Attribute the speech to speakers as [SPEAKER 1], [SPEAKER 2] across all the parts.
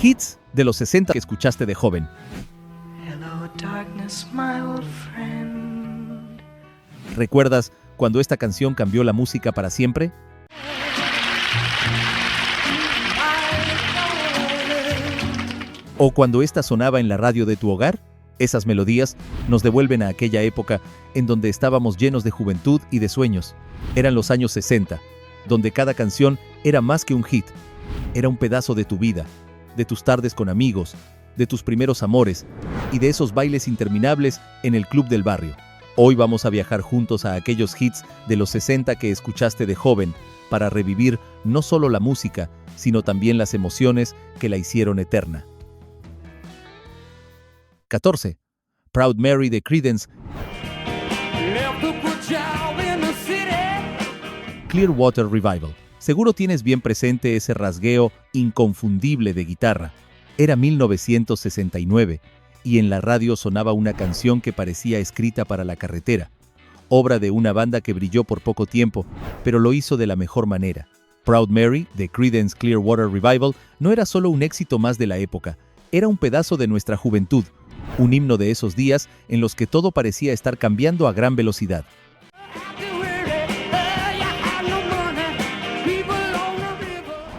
[SPEAKER 1] Hits de los 60 que escuchaste de joven.
[SPEAKER 2] Hello, darkness, my old friend.
[SPEAKER 1] ¿Recuerdas cuando esta canción cambió la música para siempre? ¿O cuando esta sonaba en la radio de tu hogar? Esas melodías nos devuelven a aquella época en donde estábamos llenos de juventud y de sueños. Eran los años 60, donde cada canción era más que un hit. Era un pedazo de tu vida, de tus tardes con amigos, de tus primeros amores y de esos bailes interminables en el club del barrio. Hoy vamos a viajar juntos a aquellos hits de los 60 que escuchaste de joven para revivir no solo la música, sino también las emociones que la hicieron eterna. 14. Proud Mary de Creedence Clearwater Revival. Seguro tienes bien presente ese rasgueo inconfundible de guitarra. Era 1969 y en la radio sonaba una canción que parecía escrita para la carretera, obra de una banda que brilló por poco tiempo, pero lo hizo de la mejor manera. Proud Mary de Creedence Clearwater Revival no era solo un éxito más de la época, era un pedazo de nuestra juventud, un himno de esos días en los que todo parecía estar cambiando a gran velocidad.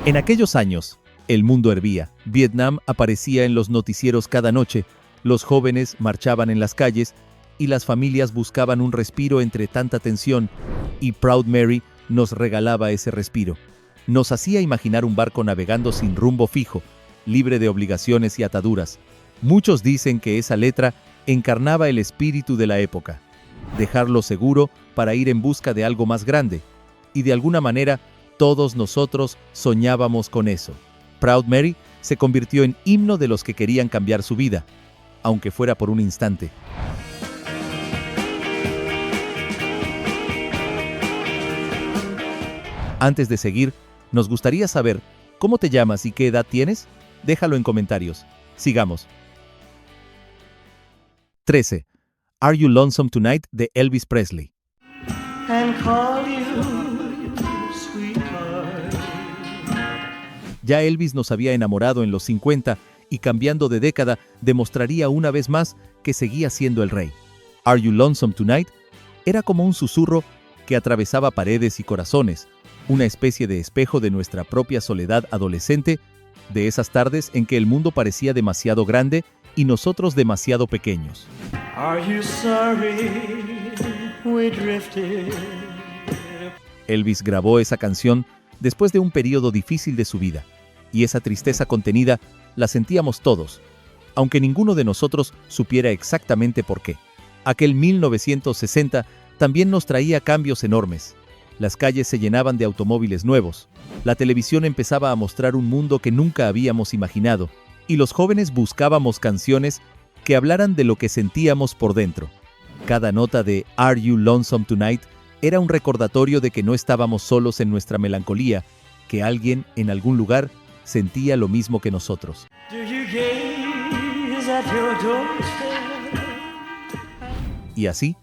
[SPEAKER 1] En aquellos años, el mundo hervía. Vietnam aparecía en los noticieros cada noche, los jóvenes marchaban en las calles y las familias buscaban un respiro entre tanta tensión, y Proud Mary nos regalaba ese respiro. Nos hacía imaginar un barco navegando sin rumbo fijo, libre de obligaciones y ataduras. Muchos dicen que esa letra encarnaba el espíritu de la época, dejarlo seguro para ir en busca de algo más grande, y de alguna manera todos nosotros soñábamos con eso. Proud Mary se convirtió en himno de los que querían cambiar su vida, aunque fuera por un instante. Antes de seguir, nos gustaría saber cómo te llamas y qué edad tienes. Déjalo en comentarios. Sigamos. 13. Are You Lonesome Tonight de Elvis Presley.
[SPEAKER 2] And call you, sweetheart.
[SPEAKER 1] Ya Elvis nos había enamorado en los 50 y cambiando de década demostraría una vez más que seguía siendo el rey. Are You Lonesome Tonight era como un susurro que atravesaba paredes y corazones, una especie de espejo de nuestra propia soledad adolescente, de esas tardes en que el mundo parecía demasiado grande y nosotros demasiado pequeños.
[SPEAKER 2] Are you sorry we drifted?
[SPEAKER 1] Elvis grabó esa canción después de un periodo difícil de su vida, y esa tristeza contenida la sentíamos todos, aunque ninguno de nosotros supiera exactamente por qué. Aquel 1960 también nos traía cambios enormes. Las calles se llenaban de automóviles nuevos, la televisión empezaba a mostrar un mundo que nunca habíamos imaginado, y los jóvenes buscábamos canciones que hablaran de lo que sentíamos por dentro. Cada nota de Are You Lonesome Tonight era un recordatorio de que no estábamos solos en nuestra melancolía, que alguien en algún lugar sentía lo mismo que nosotros.
[SPEAKER 2] Do you gaze at your doorstep?
[SPEAKER 1] Y así,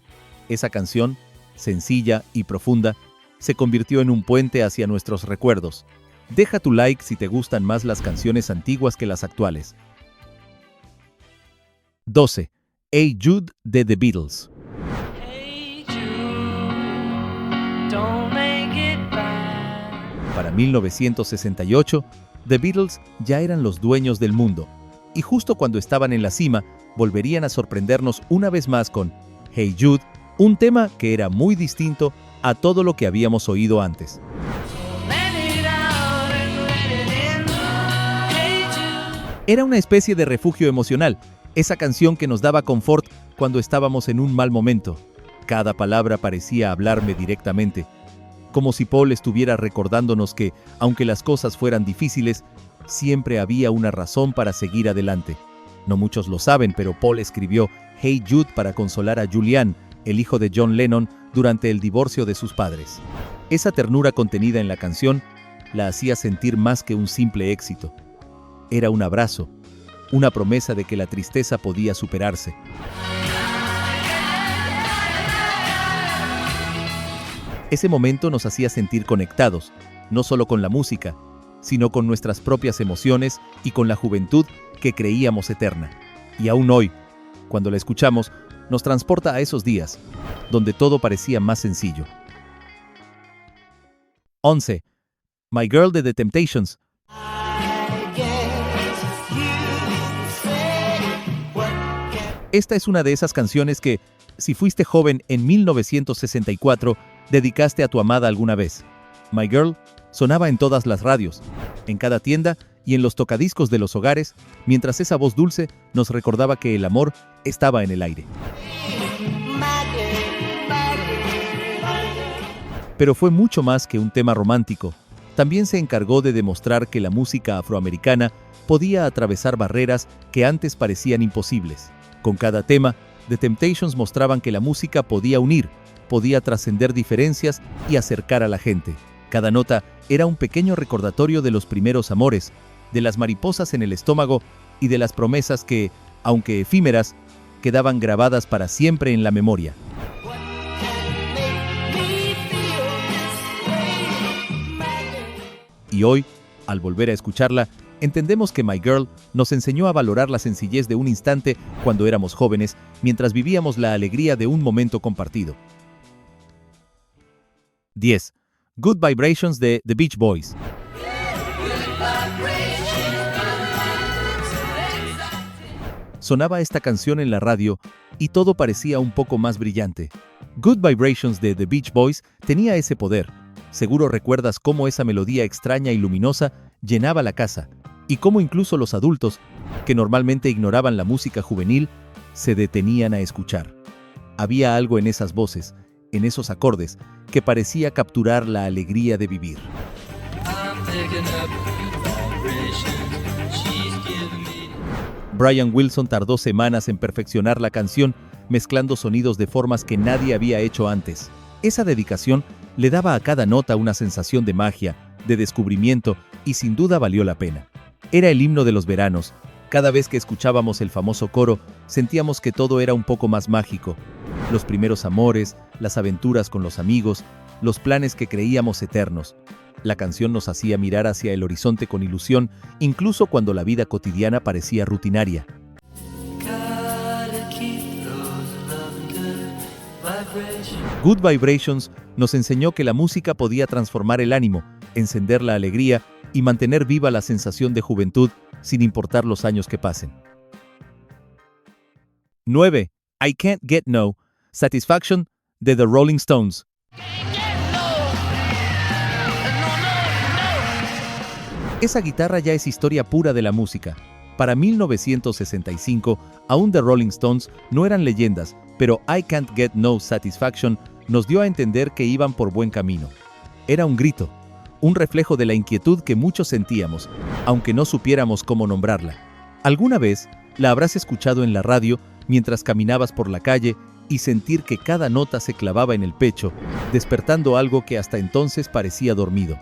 [SPEAKER 1] esa canción, sencilla y profunda, se convirtió en un puente hacia nuestros recuerdos. Deja tu like si te gustan más las canciones antiguas que las actuales. 12. Hey Jude de The Beatles.
[SPEAKER 2] Hey Jude, don't make it bad.
[SPEAKER 1] Para 1968, The Beatles ya eran los dueños del mundo, y justo cuando estaban en la cima, volverían a sorprendernos una vez más con Hey Jude, un tema que era muy distinto a todo lo que habíamos oído antes. Era una especie de refugio emocional, esa canción que nos daba confort cuando estábamos en un mal momento. Cada palabra parecía hablarme directamente, como si Paul estuviera recordándonos que, aunque las cosas fueran difíciles, siempre había una razón para seguir adelante. No muchos lo saben, pero Paul escribió Hey Jude para consolar a Julian, el hijo de John Lennon, durante el divorcio de sus padres. Esa ternura contenida en la canción la hacía sentir más que un simple éxito. Era un abrazo, una promesa de que la tristeza podía superarse. Ese momento nos hacía sentir conectados, no solo con la música, sino con nuestras propias emociones y con la juventud que creíamos eterna. Y aún hoy, cuando la escuchamos, nos transporta a esos días, donde todo parecía más sencillo. 11. My Girl de The Temptations. Esta es una de esas canciones que, si fuiste joven en 1964, dedicaste a tu amada alguna vez. My Girl sonaba en todas las radios, en cada tienda y en los tocadiscos de los hogares, mientras esa voz dulce nos recordaba que el amor estaba en el aire. Pero fue mucho más que un tema romántico. También se encargó de demostrar que la música afroamericana podía atravesar barreras que antes parecían imposibles. Con cada tema, The Temptations mostraban que la música podía unir, podía trascender diferencias y acercar a la gente. Cada nota era un pequeño recordatorio de los primeros amores, de las mariposas en el estómago y de las promesas que, aunque efímeras, quedaban grabadas para siempre en la memoria. Y hoy, al volver a escucharla, entendemos que My Girl nos enseñó a valorar la sencillez de un instante cuando éramos jóvenes, mientras vivíamos la alegría de un momento compartido. 10. Good Vibrations de The Beach Boys. Sonaba esta canción en la radio y todo parecía un poco más brillante. Good Vibrations de The Beach Boys tenía ese poder. Seguro recuerdas cómo esa melodía extraña y luminosa llenaba la casa, y cómo incluso los adultos, que normalmente ignoraban la música juvenil, se detenían a escuchar. Había algo en esas voces, en esos acordes, que parecía capturar la alegría de vivir. Brian Wilson tardó semanas en perfeccionar la canción, mezclando sonidos de formas que nadie había hecho antes. Esa dedicación le daba a cada nota una sensación de magia, de descubrimiento, y sin duda valió la pena. Era el himno de los veranos. Cada vez que escuchábamos el famoso coro, sentíamos que todo era un poco más mágico. Los primeros amores, las aventuras con los amigos, los planes que creíamos eternos. La canción nos hacía mirar hacia el horizonte con ilusión, incluso cuando la vida cotidiana parecía rutinaria. Good Vibrations nos enseñó que la música podía transformar el ánimo, encender la alegría y mantener viva la sensación de juventud sin importar los años que pasen. 9. I Can't Get No, Satisfaction de The Rolling Stones. Esa guitarra ya es historia pura de la música. Para 1965, aún The Rolling Stones no eran leyendas, pero I Can't Get No Satisfaction nos dio a entender que iban por buen camino. Era un grito, un reflejo de la inquietud que muchos sentíamos, aunque no supiéramos cómo nombrarla. ¿Alguna vez la habrás escuchado en la radio mientras caminabas por la calle y sentir que cada nota se clavaba en el pecho, despertando algo que hasta entonces parecía dormido?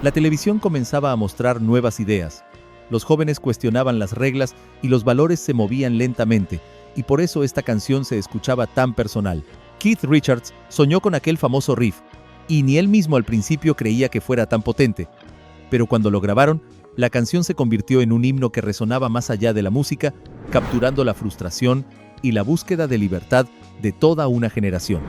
[SPEAKER 1] La televisión comenzaba a mostrar nuevas ideas. Los jóvenes cuestionaban las reglas y los valores se movían lentamente, y por eso esta canción se escuchaba tan personal. Keith Richards soñó con aquel famoso riff, y ni él mismo al principio creía que fuera tan potente. Pero cuando lo grabaron, la canción se convirtió en un himno que resonaba más allá de la música, capturando la frustración y la búsqueda de libertad de toda una generación.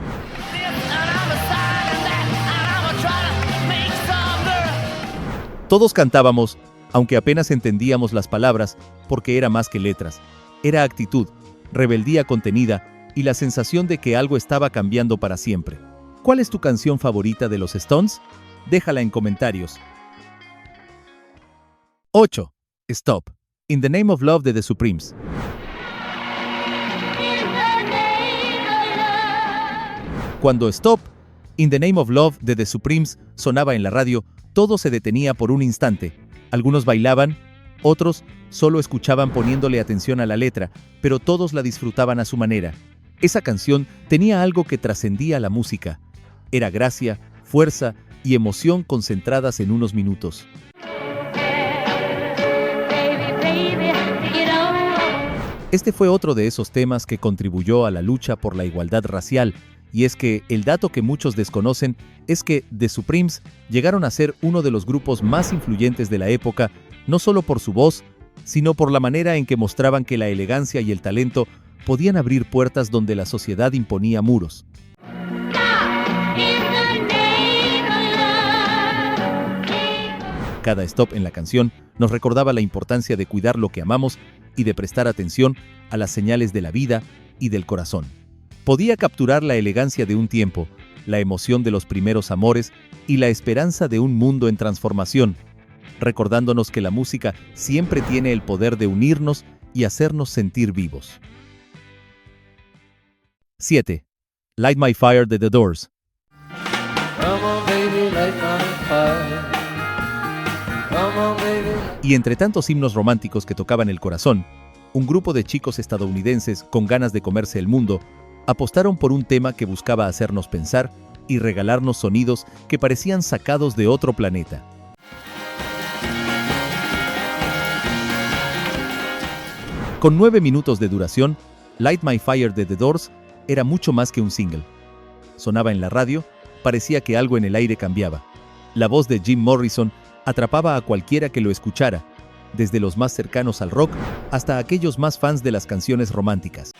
[SPEAKER 1] Todos cantábamos, aunque apenas entendíamos las palabras, porque era más que letras. Era actitud, rebeldía contenida y la sensación de que algo estaba cambiando para siempre. ¿Cuál es tu canción favorita de los Stones? Déjala en comentarios. 8. Stop. In the Name of Love de The Supremes. Cuando Stop. In the Name of Love de The Supremes sonaba en la radio, todo se detenía por un instante. Algunos bailaban, otros solo escuchaban poniéndole atención a la letra, pero todos la disfrutaban a su manera. Esa canción tenía algo que trascendía la música. Era gracia, fuerza y emoción concentradas en unos minutos. Este fue otro de esos temas que contribuyó a la lucha por la igualdad racial Y es que el dato que muchos desconocen es que The Supremes llegaron a ser uno de los grupos más influyentes de la época, no solo por su voz, sino por la manera en que mostraban que la elegancia y el talento podían abrir puertas donde la sociedad imponía muros. Cada stop en la canción nos recordaba la importancia de cuidar lo que amamos y de prestar atención a las señales de la vida y del corazón. Podía capturar la elegancia de un tiempo, la emoción de los primeros amores y la esperanza de un mundo en transformación, recordándonos que la música siempre tiene el poder de unirnos y hacernos sentir vivos. 7. Light My Fire de The Doors.
[SPEAKER 3] Come on, baby, light my fire. Come on, baby.
[SPEAKER 1] Y entre tantos himnos románticos que tocaban el corazón, un grupo de chicos estadounidenses con ganas de comerse el mundo apostaron por un tema que buscaba hacernos pensar y regalarnos sonidos que parecían sacados de otro planeta. Con 9 minutos de duración, Light My Fire de The Doors era mucho más que un single. Sonaba en la radio, parecía que algo en el aire cambiaba. La voz de Jim Morrison atrapaba a cualquiera que lo escuchara, desde los más cercanos al rock hasta aquellos más fans de las canciones románticas.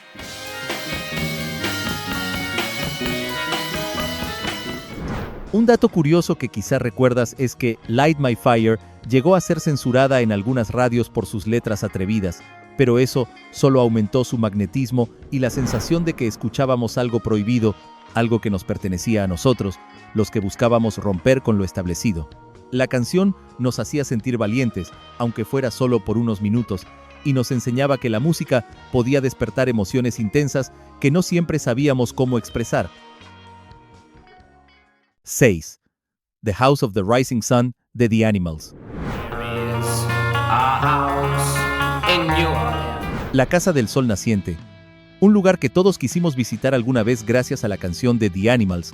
[SPEAKER 1] Un dato curioso que quizá recuerdas es que Light My Fire llegó a ser censurada en algunas radios por sus letras atrevidas, pero eso solo aumentó su magnetismo y la sensación de que escuchábamos algo prohibido, algo que nos pertenecía a nosotros, los que buscábamos romper con lo establecido. La canción nos hacía sentir valientes, aunque fuera solo por unos minutos, y nos enseñaba que la música podía despertar emociones intensas que no siempre sabíamos cómo expresar. 6. The House of the Rising Sun de The Animals. La Casa del Sol Naciente. Un lugar que todos quisimos visitar alguna vez gracias a la canción de The Animals,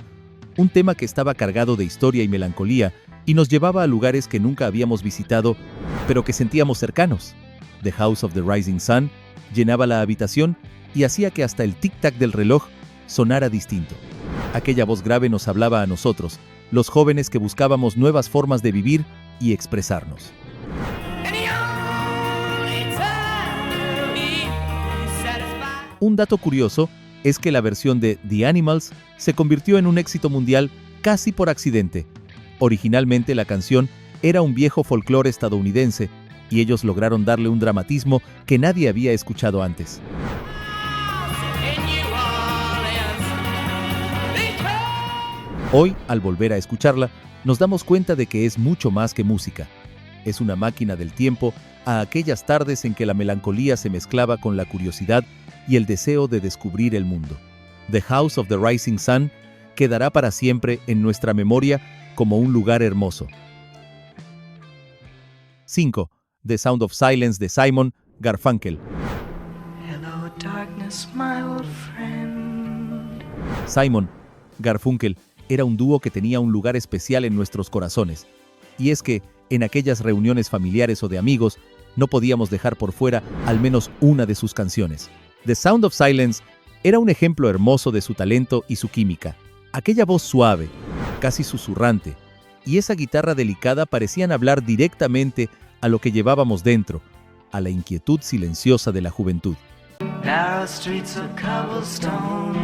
[SPEAKER 1] un tema que estaba cargado de historia y melancolía y nos llevaba a lugares que nunca habíamos visitado, pero que sentíamos cercanos. The House of the Rising Sun llenaba la habitación y hacía que hasta el tic-tac del reloj sonara distinto. Aquella voz grave nos hablaba a nosotros, los jóvenes que buscábamos nuevas formas de vivir y expresarnos. Un dato curioso es que la versión de The Animals se convirtió en un éxito mundial casi por accidente. Originalmente la canción era un viejo folclore estadounidense y ellos lograron darle un dramatismo que nadie había escuchado antes. Hoy, al volver a escucharla, nos damos cuenta de que es mucho más que música. Es una máquina del tiempo a aquellas tardes en que la melancolía se mezclaba con la curiosidad y el deseo de descubrir el mundo. The House of the Rising Sun quedará para siempre en nuestra memoria como un lugar hermoso. 5. The Sound of Silence de Simon Garfunkel.
[SPEAKER 2] Hello, darkness, my old friend.
[SPEAKER 1] Simon Garfunkel era un dúo que tenía un lugar especial en nuestros corazones. Y es que, en aquellas reuniones familiares o de amigos, no podíamos dejar por fuera al menos una de sus canciones. The Sound of Silence era un ejemplo hermoso de su talento y su química. Aquella voz suave, casi susurrante, y esa guitarra delicada parecían hablar directamente a lo que llevábamos dentro, a la inquietud silenciosa de la juventud.
[SPEAKER 2] Narrow streets of cobblestone.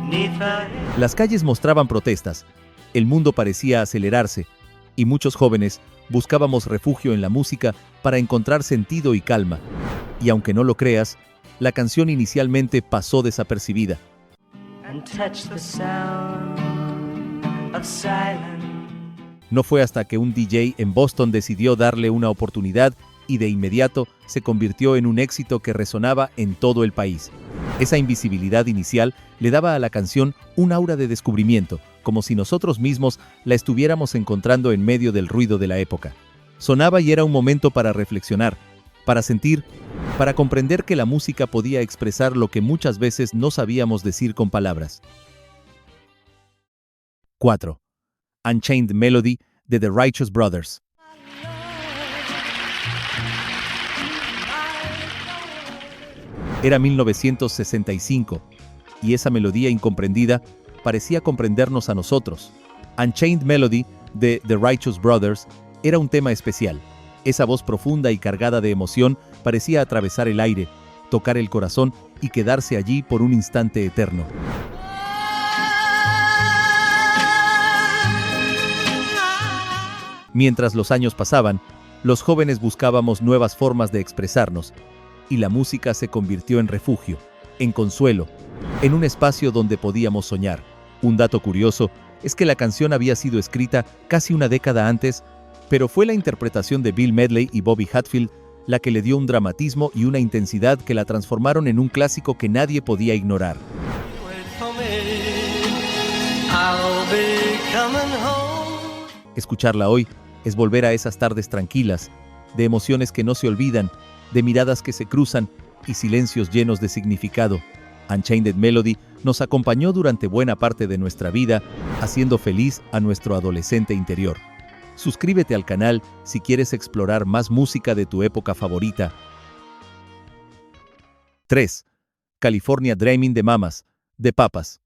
[SPEAKER 2] Neath the
[SPEAKER 1] Las calles mostraban protestas, el mundo parecía acelerarse, y muchos jóvenes buscábamos refugio en la música para encontrar sentido y calma. Y aunque no lo creas, la canción inicialmente pasó desapercibida.
[SPEAKER 2] and touch the sound of silence.
[SPEAKER 1] No fue hasta que un DJ en Boston decidió darle una oportunidad y de inmediato se convirtió en un éxito que resonaba en todo el país. Esa invisibilidad inicial le daba a la canción un aura de descubrimiento, como si nosotros mismos la estuviéramos encontrando en medio del ruido de la época. Sonaba y era un momento para reflexionar, para sentir, para comprender que la música podía expresar lo que muchas veces no sabíamos decir con palabras. 4. Unchained Melody de The Righteous Brothers. Era 1965 y esa melodía incomprendida parecía comprendernos a nosotros. Unchained Melody de The Righteous Brothers era un tema especial. Esa voz profunda y cargada de emoción parecía atravesar el aire, tocar el corazón y quedarse allí por un instante eterno. Mientras los años pasaban, los jóvenes buscábamos nuevas formas de expresarnos, y la música se convirtió en refugio, en consuelo, en un espacio donde podíamos soñar. Un dato curioso es que la canción había sido escrita casi una década antes, pero fue la interpretación de Bill Medley y Bobby Hatfield la que le dio un dramatismo y una intensidad que la transformaron en un clásico que nadie podía ignorar.
[SPEAKER 2] Wait for me, I'll be coming home.
[SPEAKER 1] Escucharla hoy es volver a esas tardes tranquilas, de emociones que no se olvidan, de miradas que se cruzan y silencios llenos de significado. Unchained Melody nos acompañó durante buena parte de nuestra vida, haciendo feliz a nuestro adolescente interior. Suscríbete al canal si quieres explorar más música de tu época favorita. 3. California Dreaming de Mamas, de Papas.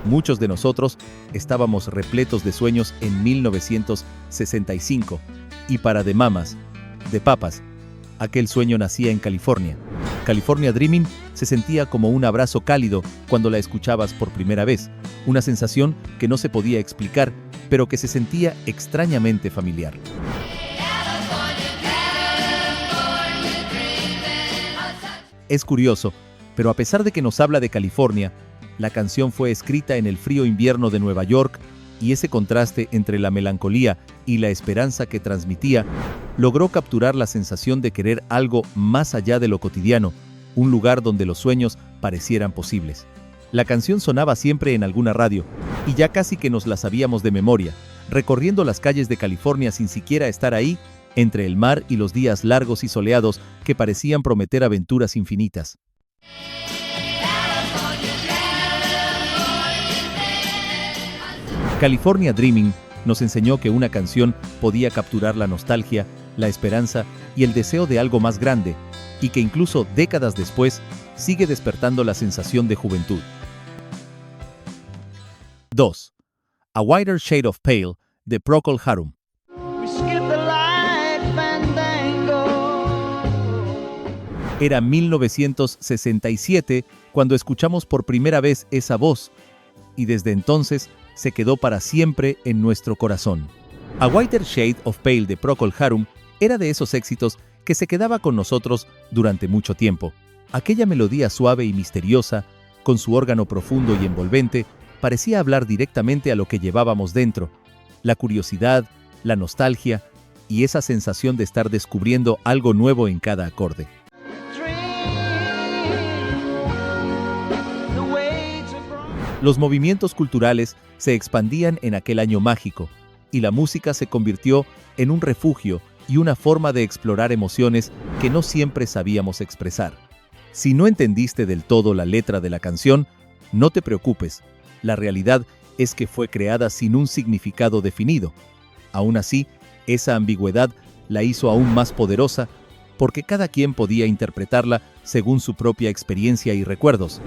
[SPEAKER 1] Muchos de nosotros estábamos repletos de sueños en 1965, y para The Mamas, de Papas, aquel sueño nacía en California. California Dreaming se sentía como un abrazo cálido cuando la escuchabas por primera vez, una sensación que no se podía explicar, pero que se sentía extrañamente familiar. Es curioso, pero a pesar de que nos habla de California, la canción fue escrita en el frío invierno de Nueva York, y ese contraste entre la melancolía y la esperanza que transmitía logró capturar la sensación de querer algo más allá de lo cotidiano, un lugar donde los sueños parecieran posibles. La canción sonaba siempre en alguna radio, y ya casi que nos la sabíamos de memoria, recorriendo las calles de California sin siquiera estar ahí, entre el mar y los días largos y soleados que parecían prometer aventuras infinitas. California Dreaming nos enseñó que una canción podía capturar la nostalgia, la esperanza y el deseo de algo más grande, y que incluso décadas después sigue despertando la sensación de juventud. 2. A Whiter Shade of Pale, de Procol Harum.
[SPEAKER 2] We skip the light fandango.
[SPEAKER 1] Era 1967 cuando escuchamos por primera vez esa voz, y desde entonces se quedó para siempre en nuestro corazón. A Whiter Shade of Pale de Procol Harum era de esos éxitos que se quedaba con nosotros durante mucho tiempo. Aquella melodía suave y misteriosa, con su órgano profundo y envolvente, parecía hablar directamente a lo que llevábamos dentro. La curiosidad, la nostalgia y esa sensación de estar descubriendo algo nuevo en cada acorde. Los movimientos culturales se expandían en aquel año mágico, y la música se convirtió en un refugio y una forma de explorar emociones que no siempre sabíamos expresar. Si no entendiste del todo la letra de la canción, no te preocupes. La realidad es que fue creada sin un significado definido. Aún así, esa ambigüedad la hizo aún más poderosa, porque cada quien podía interpretarla según su propia experiencia y recuerdos.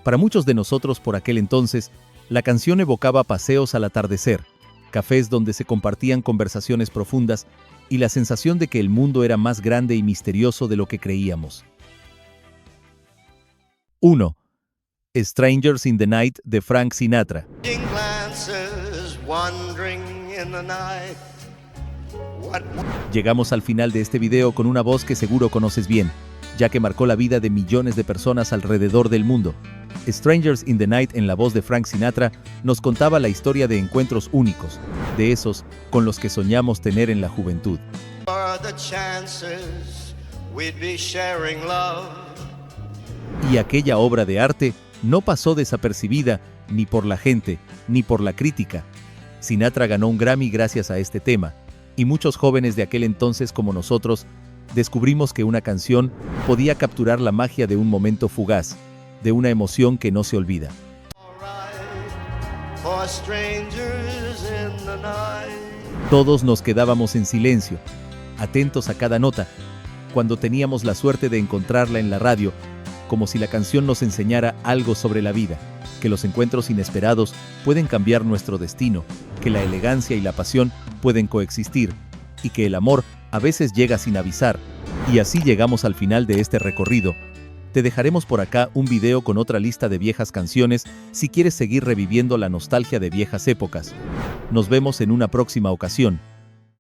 [SPEAKER 1] Para muchos de nosotros por aquel entonces, la canción evocaba paseos al atardecer, cafés donde se compartían conversaciones profundas y la sensación de que el mundo era más grande y misterioso de lo que creíamos. 1. Strangers in the Night de Frank Sinatra. Llegamos al final de este video con una voz que seguro conoces bien, ya que marcó la vida de millones de personas alrededor del mundo. Strangers in the Night, en la voz de Frank Sinatra, nos contaba la historia de encuentros únicos, de esos con los que soñamos tener en la juventud. Y aquella obra de arte no pasó desapercibida ni por la gente, ni por la crítica. Sinatra ganó un Grammy gracias a este tema, y muchos jóvenes de aquel entonces como nosotros descubrimos que una canción podía capturar la magia de un momento fugaz, de una emoción que no se olvida. Todos nos quedábamos en silencio, atentos a cada nota, cuando teníamos la suerte de encontrarla en la radio, como si la canción nos enseñara algo sobre la vida, que los encuentros inesperados pueden cambiar nuestro destino, que la elegancia y la pasión pueden coexistir, y que el amor a veces llega sin avisar. Y así llegamos al final de este recorrido. Te dejaremos por acá un video con otra lista de viejas canciones si quieres seguir reviviendo la nostalgia de viejas épocas. Nos vemos en una próxima ocasión.